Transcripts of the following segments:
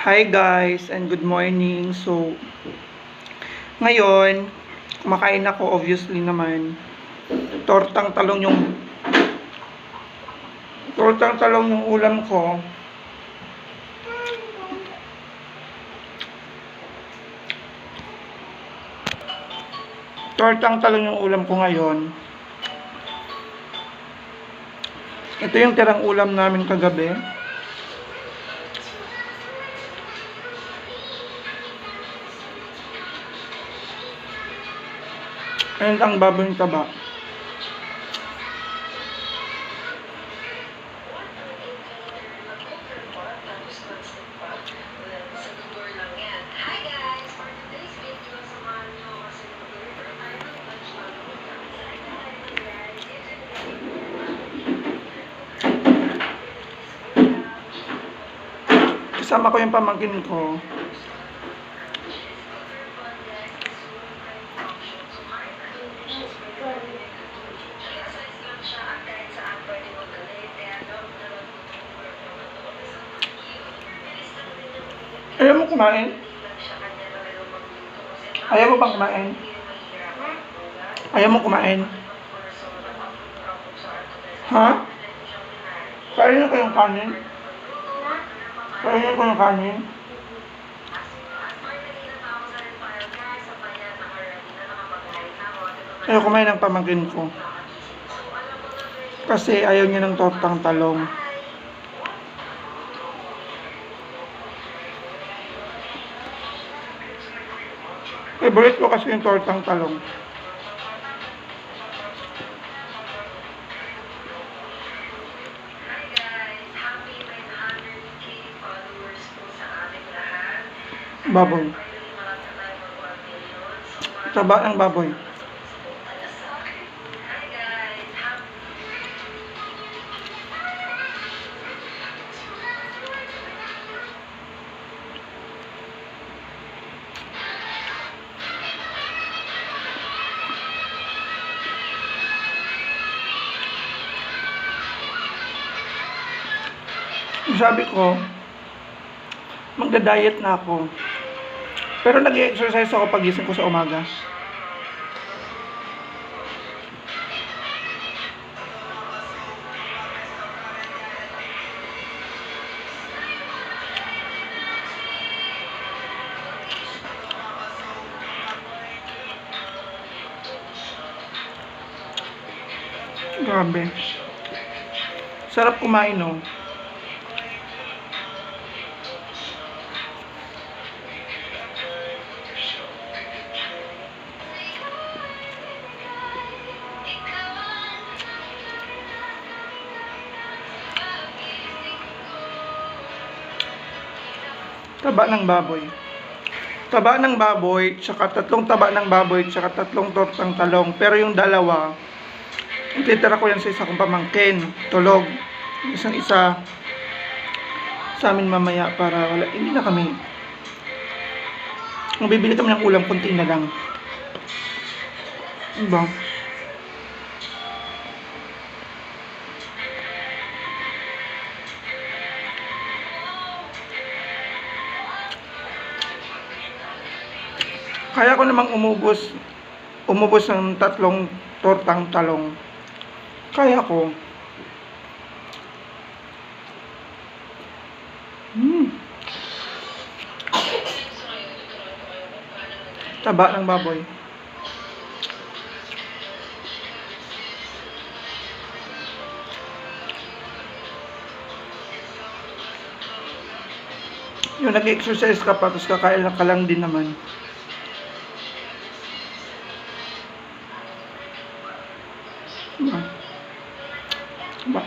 Hi guys and good morning. So, ngayon, kumakain ako obviously naman. Tortang talong yung ulam ko. Tortang talong yung ulam ko ngayon. Ito yung tirang ulam namin kagabi. Ayan ang baboy ng taba. Kasama ko yung pamangkin ko. Ayaw mo kumain? Ayaw mo bang kumain? Ayaw mo kumain? Ha? Kainin ko yung kanin? Kainin ko yung kanin? Ayaw kumain ng pamangkin ko. Kasi ayaw niya ng tortang talong. Favorite ko kasi yung tortang talong. Baboy. Taba ng baboy. Sabi ko, magda-diet na ako. Pero nag-exercise ako pagising ko sa umaga. Grabe. Sarap kumain, no? Taba ng baboy. Taba ng baboy, tsaka tatlong taba ng baboy, tsaka tatlong tortang talong. Pero yung dalawa, ititira ko yan sa isa kong pamangkin. Tulog. Isang isa sa amin mamaya para wala. Hindi na kami. Kung bibili kami ng ulam, kunti na lang. Diba? Kaya ko namang umubos ng tatlong tortang talong. Kaya ko. Taba ng baboy. Yung nag-exercise ka pa, tapos kakain ka lang din naman. Ba?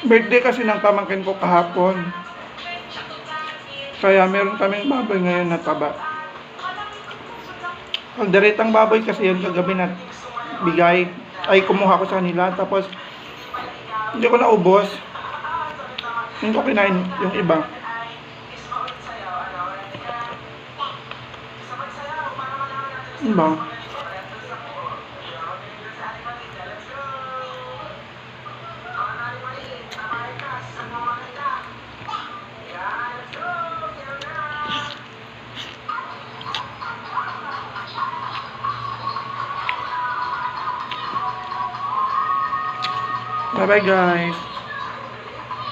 Birthday kasi ng pamangkin ko kahapon. Kaya meron kaming baboy ngayon na taba. Pagdaritang baboy kasi yun kagabi na bigay. Ay kumuha ko sa kanila. Tapos hindi ko naubos. Hindi ko kinain yung iba. Diba? Bye bye guys.